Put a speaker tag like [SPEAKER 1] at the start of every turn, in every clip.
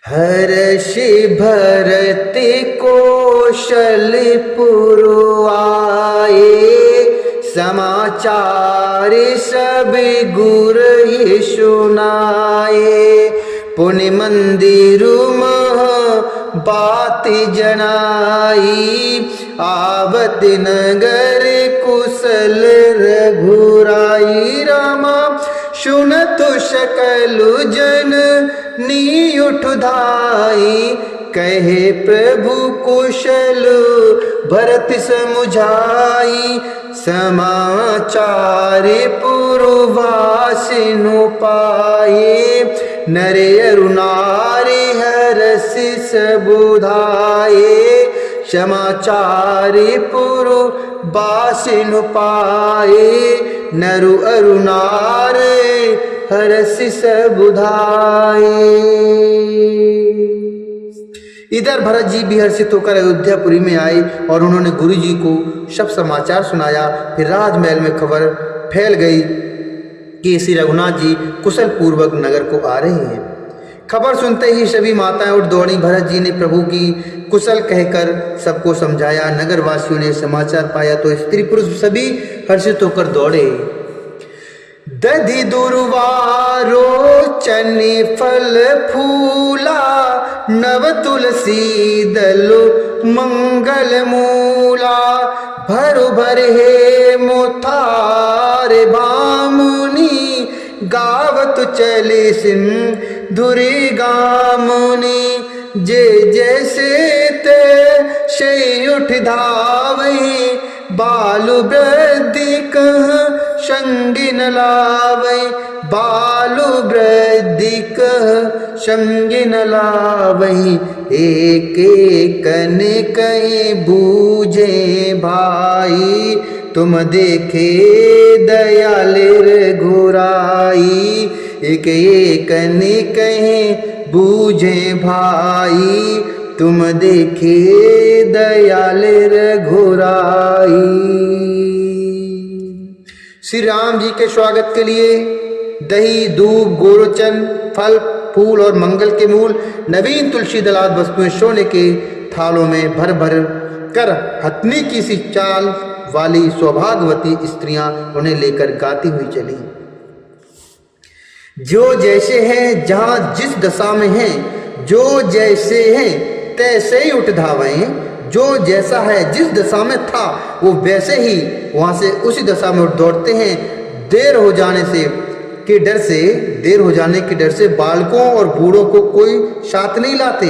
[SPEAKER 1] हर्ष भरत कौशल पुरवाए, समाचार सब गुर ही सुनाए। पुण्य मंदिर मह बात जनाई, आवत नगर कुशल रघुराई। रामा सुनतु सकलु जन नी उठ धाई, कहे प्रभु कुशल भरत समुझाई। समाचार पुरवासिनु पाए, नरे अरु नारी हरष सबुधाए। समाचार पुरवासिनु पाए, नरु अरु नारी हरष सबुधाए। इधर भरत जी भी हर्षित होकर अयोध्यापुरी में आए और उन्होंने गुरु जी को सब समाचार सुनाया। फिर राजमहल में खबर फैल गई कि श्री रघुनाथ जी कुशल पूर्वक नगर को आ रहे हैं। खबर सुनते ही सभी माताएं उठ दौड़ी। भरत जी ने प्रभु की कुशल कहकर सबको समझाया। नगर वासियों ने समाचार पाया तो स्त्री पुरुष सभी हर्षित होकर दौड़े। दधि दुर्वारो चनि फल फूला, नव तुलसी दल मंगल मूला। भरु भर हे मुथार भामुनि, गावत चले सिंधुरी गामुनि। जे जैसे ते से उठ धावै, बालु वृद्धि कह संगी न लावै। बालु वृद्धि कह संगी न लावै, एक कन कहीं बूझे भाई। तुम देखे दयाल रघुराई, एक कन कहीं बूझे भाई। तुम देखे दयाल रघुराई। श्री राम जी के स्वागत के लिए दही, दूध, गोरोचन, फल, फूल और मंगल के मूल, नवीन तुलसी दलात वस्तुएं सोने के थालों में भर भर कर हथनी की सी चाल वाली सौभाग्यवती स्त्रियां उन्हें लेकर गाती हुई चली। जो जैसे हैं, जहां जिस दशा में हैं, जो जैसे हैं तैसे ही उठ धावें। जो जैसा है, जिस दशा में था, वो वैसे ही वहां से उसी दशा में उठ दौड़ते हैं। देर हो जाने के डर से बालकों और बूढ़ों को कोई साथ नहीं लाते।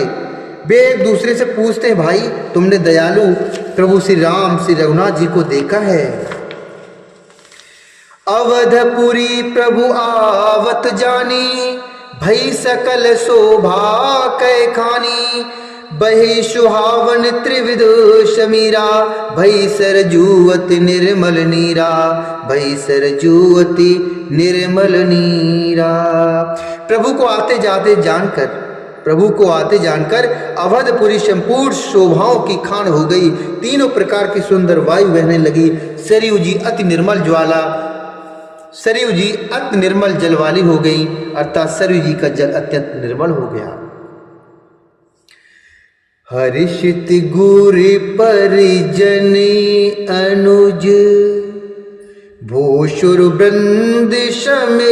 [SPEAKER 1] वे एक दूसरे से पूछते हैं, भाई तुमने दयालु प्रभु श्री राम श्री रघुनाथ जी को देखा है? अवधपुरी प्रभु आवत जानी, भई सकल शोभा कै खानी। बही सुहावन त्रिविध समीरा, भई सरजूवति निर्मल नीरा। भई सरजूवति निर्मल नीरा। प्रभु को आते जानकर अवधपुरी संपूर्ण शोभाओं की खान हो गई। तीनों प्रकार की सुंदर वायु बहने लगी। सरयू जी अति निर्मल जल वाली हो गई, अर्थात सरयू जी का जल अत्यंत निर्मल हो गया। हर्षित गुरि परिजनी अनुज, भूषुर वृंद समेत।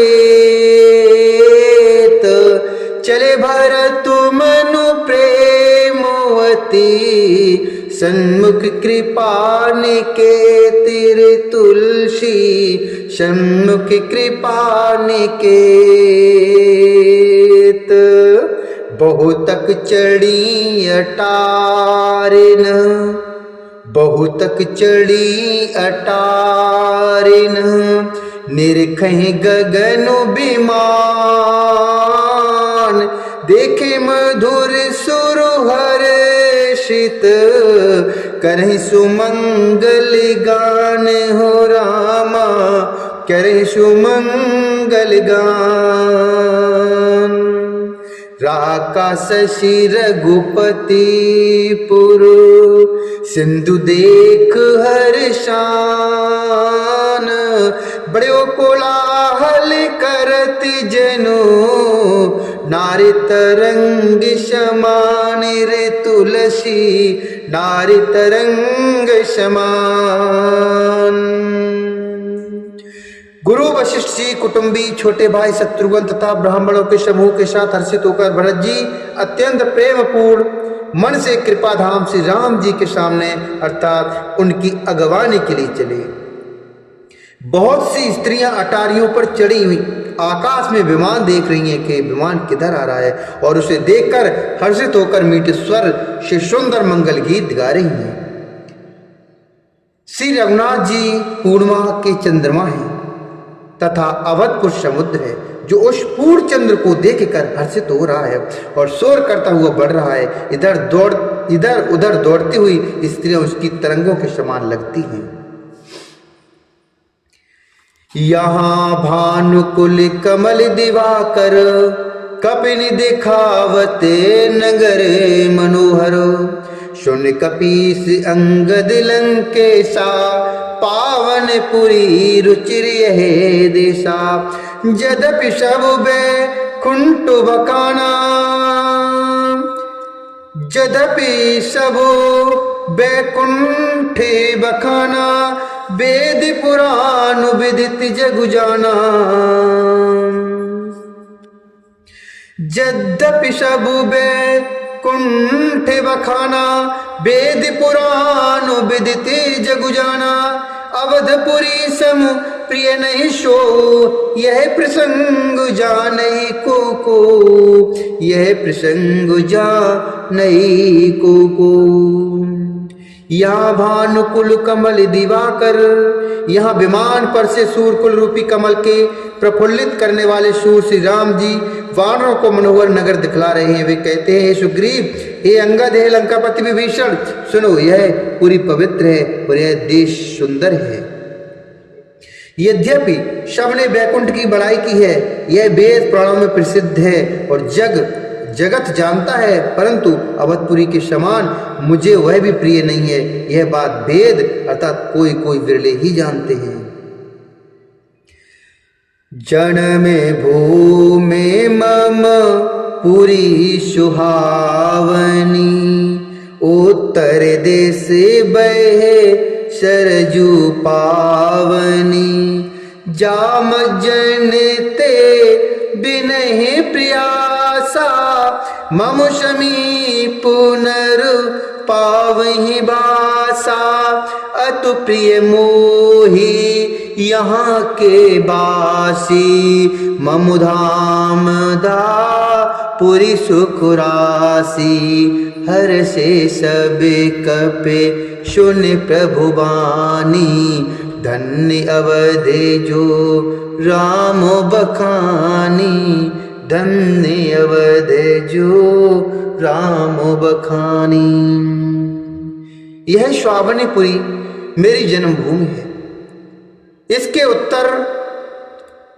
[SPEAKER 1] चले भरत मनु प्रेमवती, सन्मुख कृपा निकेत तुलसी। सन्मुख कृपा निकेत। बहुतक चढ़ी अटारिन, बहुतक चढ़ी अटारिन। निरखहि गगन विमान, देखे मधुर सुर हर्षित। करहि सुमंगल गान हो रामा, करहि सुमंगल गान। राका शशि रघुपति पुर, सिंधु देख हर्षान। बड़े कोलाहल करत जनो, नारी तरंग समान रे तुलसी नारी तरंग समान। गुरु वशिष्ठ जी कुटुंबी छोटे भाई शत्रुघ्न तथा ब्राह्मणों के समूह के साथ हर्षित होकर भरत जी अत्यंत प्रेमपूर्ण मन से कृपा धाम श्री राम जी के सामने अर्थात उनकी अगवानी के लिए चले। बहुत सी स्त्रियां अटारियों पर चढ़ी हुई आकाश में विमान देख रही हैं कि विमान किधर आ रहा है, और उसे देखकर हर्षित होकर मीठे स्वर से सुंदर मंगल गीत गा रही हैं। श्री रघुनाथ जी पूर्णिमा के चंद्रमा हैं तथा अवधपुर समुद्र है जो उस पूर्ण चंद्र को देखकर हर्षित हो रहा है और शोर करता हुआ बढ़ रहा है। इधर उधर दौड़ती हुई स्त्रियां उसकी तरंगों के समान लगती हैं। यहाँ भानुकुल कमल दिवाकर कपिनि दिखावते नगर मनोहर सुन कपीस अंगद लंकेशा पावन पुरी रुचिर है देशा जदपि सब बैकुंठ बखाना जदपि सब बैकुंठ बखाना वेद पुराण विदित जगु जाना यद्यपि सब बैकुंठ बखाना वेद पुराण विदित जगु जाना अवधपुरी सम प्रिय नहीं शो यह प्रसंग जानई को यह प्रसंग जानई को। यहाँ भानुकुल कमल दिवाकर, यहाँ विमान पर से सूर्यकुल रूपी कमल के प्रफुल्लित करने वाले सूर्य श्री राम जी वानरों को मनोहर नगर दिखला रहे हैं। वे कहते हैं, हे सुग्रीव, हे अंगद, हे लंकापति विभीषण, सुनो, यह पूरी पवित्र है और यह देश सुंदर है। यद्यपि सबने बैकुंठ की बड़ाई की है, यह वेद पुराणों में प्रसिद्ध है और जगत जानता है, परंतु अवधपुरी के समान मुझे वह भी प्रिय नहीं है। यह बात वेद अर्थात कोई कोई विरले ही जानते हैं। जन में भूमि मम पुरी सुहावनी उत्तर देश बहे सरजू पावनी जाम जनते बिनहि प्रियासा मम समी पुनर पावहि बासा अतु प्रिय मोही यहाँ के बासी मम धाम दा पुरी सुख राशि हर से सब कपे सुन प्रभु बानी धन्य अवधे जो राम बखानी धन्य अवधे जो राम बखानी। यह श्रावणीपुरी मेरी जन्मभूमि है। इसके उत्तर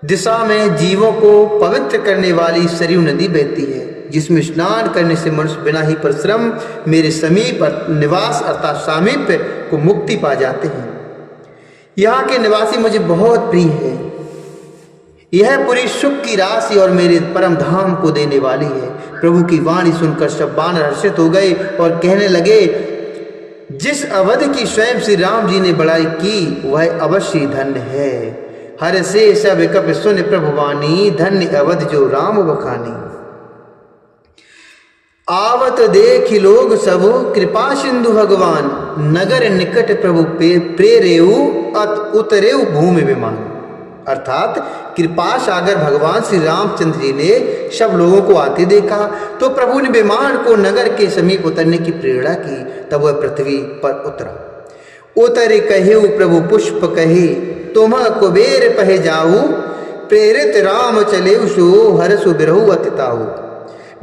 [SPEAKER 1] दिशा में जीवों को पवित्र करने वाली सरयू नदी बहती है, जिसमें स्नान करने से मनुष्य बिना ही परिश्रम मेरे समीप निवास अर्थात सामीप्य को मुक्ति पा जाते हैं। यहाँ के निवासी मुझे बहुत प्रिय है। यह पूरी सुख की राशि और मेरे परम धाम को देने वाली है। प्रभु की वाणी सुनकर सब वानर हर्षित हो गए और कहने लगे, जिस अवध की स्वयं श्री राम जी ने बड़ाई की वह अवश्य धन्य है। हर से सब कप सुन प्रभु वाणी धन्य अवध जो राम बखानी। आवत देख लोग सब कृपा सिंधु भगवान नगर निकट प्रभु प्रेरेऊ अत उतरेऊ भूमि विमान। अर्थात कृपा सागर भगवान श्री रामचंद्र जी ने सब लोगों को आते देखा तो प्रभु ने विमान को नगर के समीप उतरने की प्रेरणा की। तब वह पृथ्वी पर उतरा। उतरे कहेऊ प्रभु पुष्प कहे तुम कुबेर पहे जाऊ प्रेरित राम चले सो हरसु बिरहु अतिताऊ।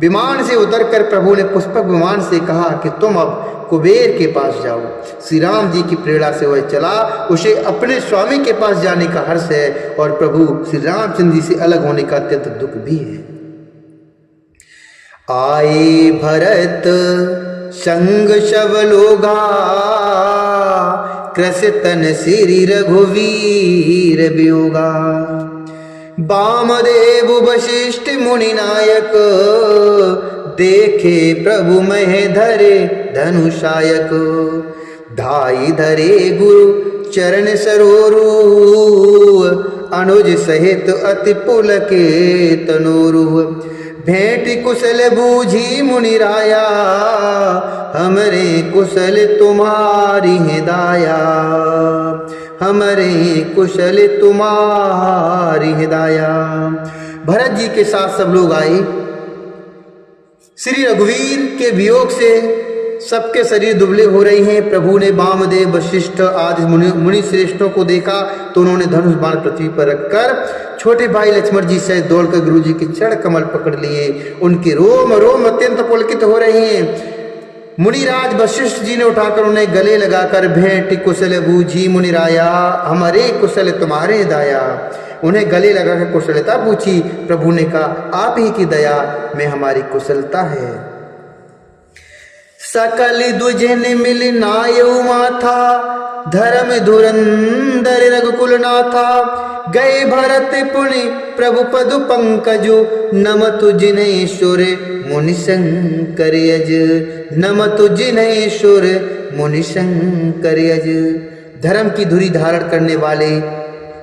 [SPEAKER 1] विमान से उतरकर प्रभु ने पुष्पक विमान से कहा कि तुम अब कुबेर के पास जाओ। श्री राम जी की प्रेरणा से वह चला। उसे अपने स्वामी के पास जाने का हर्ष है और प्रभु श्री रामचंद्र जी से अलग होने का अत्यंत दुख भी है। आए भरत संग शव लोगा कृष तन श्री रघुवीर वियोगा। वामदेव वशिष्ठ मुनि नायक, देखे प्रभु मह धरे धनुषायक। धाई धरे गुरु चरण सरोरु, अनुज सहित अति पुलके तनोरु। भेंट कुशल बूझी मुनि राया, हमरे कुशल तुम्हारी हिदाया। हमरे कुशल तुम्हारी हिदाया। भरत जी के साथ सब लोग आए। श्री रघुवीर के वियोग से सबके शरीर दुबले हो रहे हैं। प्रभु ने वामदेव वशिष्ठ आदि मुनि श्रेष्ठों को देखा तो उन्होंने धनुष बाण पृथ्वी पर रखकर छोटे भाई लक्ष्मण जी से दौड़कर गुरु जी के चरण कमल पकड़ लिए। उनके रोम रोम अत्यंत पुलकित हो रहे हैं। मुनिराज वशिष्ठ जी ने उठाकर उन्हें गले लगाकर भेंट कुशल बूझी मुनिराया, हमारे कुशल तुम्हारे दाया। उन्हें गले लगाकर कुशलता पूछी। प्रभु ने कहा, आप ही की दया में हमारी कुशलता है। सकल दुजन मिल नायउ माथा, धर्म धुरंधर रघुकुल नाथा। गए भरत पुनि प्रभु पदु पंकजु, नमतु जिनेश्वर मुनि शंकर यज। नमतु जिनेश्वर मुनि शंकर यज। धर्म की धुरी धारण करने वाले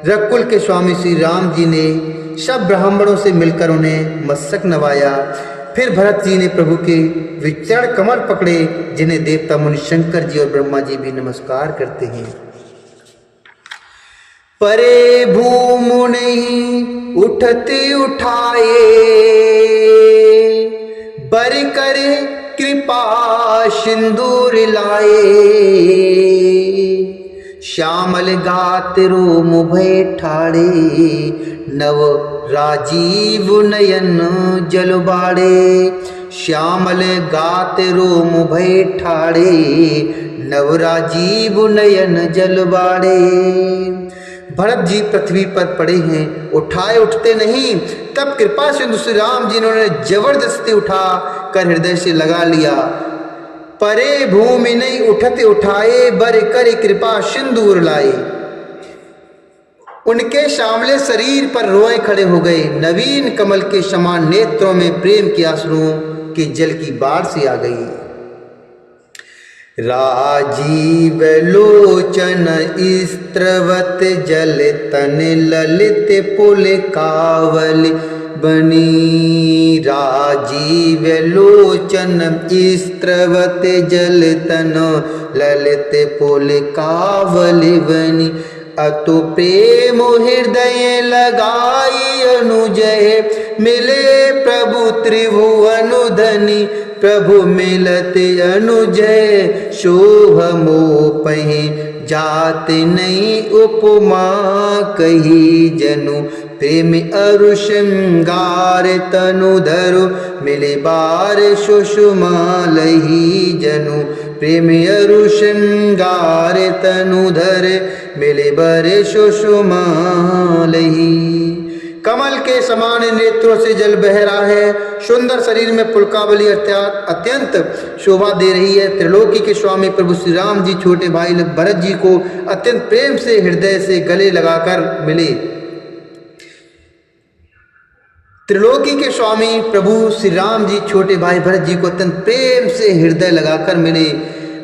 [SPEAKER 1] रघुकुल के स्वामी श्री राम जी ने सब ब्राह्मणों से मिलकर उन्हें मस्तक नवाया। फिर भरत जी ने प्रभु के विचरण कमल पकड़े, जिन्हें देवता मुनि शंकर जी और ब्रह्मा जी भी नमस्कार करते हैं। परे भूमुनि उठते उठाए, बर करे कृपा सिंदूर लाए। श्यामल गात रोम भय ठाड़े, नव राजीव नयन जल बाड़े। श्यामल गात रोम भय ठाड़े, नव राजीव नयन जल बाड़े। भरत जी पृथ्वी पर पड़े हैं, उठाए उठते नहीं। तब कृपा सिंधु श्री राम जी ने जबरदस्ती उठा कर हृदय से लगा लिया। परे भूमि नहीं उठते उठाए, बर कर कृपा सिंदूर लाए। उनके श्यामले शरीर पर रोए खड़े हो गए। नवीन कमल के समान नेत्रों में प्रेम के आंसुओं के जल की बाढ़ सी आ गई। राजीव लोचन स्त्रवत जल तन ललित पुल कावल बनी। राजीव लोचन स्त्रवत जल तन ललित पुल कावल बनी। अतु प्रेम हृदय लगाई अनुजय, मिले प्रभु त्रिभुवन धनी। प्रभु मिलत अनुजय, शोभ मोपहि जात नहीं उपमा कही। जनु प्रेम अरु श्रृंगार तनु धरु, मिले बार सुषमा लही। जनु प्रेम अरु श्रृंगार तनु धर, मिले बर सुषमा लही। कमल के समान नेत्रों से जल बह रहा है। सुंदर शरीर में पुलकावली अत्यंत शोभा दे रही है। त्रिलोकी के स्वामी प्रभु श्री राम जी छोटे भाई भरत जी को अत्यंत प्रेम से हृदय से गले लगाकर मिले। त्रिलोकी के स्वामी प्रभु श्री राम जी छोटे भाई भरत जी को अत्यंत प्रेम से हृदय लगाकर मिले।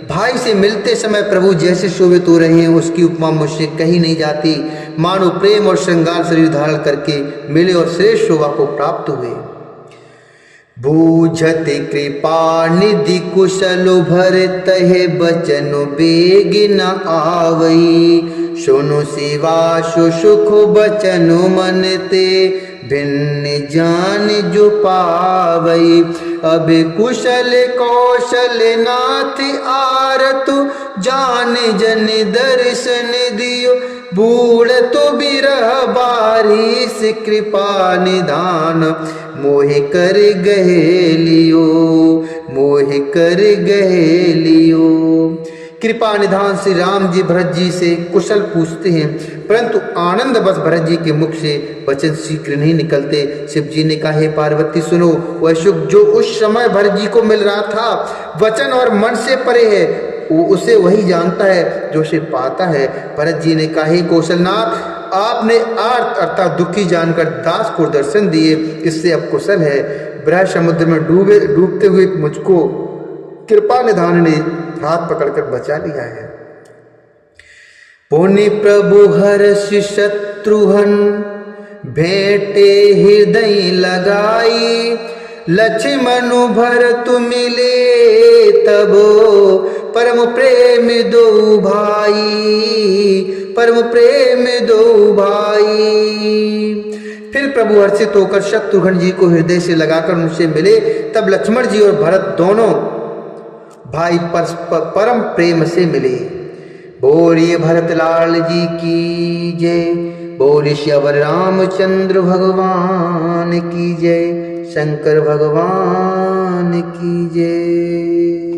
[SPEAKER 1] भाई से मिलते समय प्रभु जैसे शोभित हो रहे हैं, उसकी उपमा मुझसे कही नहीं जाती। मानो प्रेम और श्रृंगार शरीर धारण करके मिले और श्रेष्ठ शोभा को प्राप्त हुए। बूझत कृपा निधि कुशल भरत है, बचन बेग न आवई। सुनु शिवा सुख बचन मन ते, भिन्न जान जो पावई। अब कुशल कौशल नाथ आरतु, जान जन दर्शन दियो। बूढ़ तो बिरह बारिश कृपा निधान, मोहि कर गहे लियो। मोहि कर गहे लियो। कृपा निधान श्री राम जी भरत जी से कुशल पूछते हैं, परंतु आनंद बस भरत जी के मुख से वचन शीघ्र नहीं निकलते। शिव जी ने कहा, हे पार्वती सुनो, वह सुख जो उस समय भरत जी को मिल रहा था वचन और मन से परे है, वो उसे वही जानता है जो उसे पाता है। भरत जी ने कहा, हे कौशलनाथ, आपने आर्त अर्थात दुखी जानकर दास को दर्शन दिए, इससे अब कुशल है। ब्रह्म समुद्र में डूबते हुए मुझको कृपा निधान ने हाथ पकड़कर बचा लिया है। पुनि प्रभु हर्ष शत्रुघ्न भेंटे हृदय लगाई, लक्ष्मण भरत मिले तबो परम प्रेम दो भाई, परम प्रेम दो भाई। फिर प्रभु हर्षित होकर शत्रुघ्न जी को हृदय से लगाकर उनसे मिले। तब लक्ष्मण जी और भरत दोनों भाई परम प्रेम से मिले। बोलिए भरत लाल जी की जय, बोलिए श्यावर रामचंद्र भगवान की जय, शंकर भगवान की जय।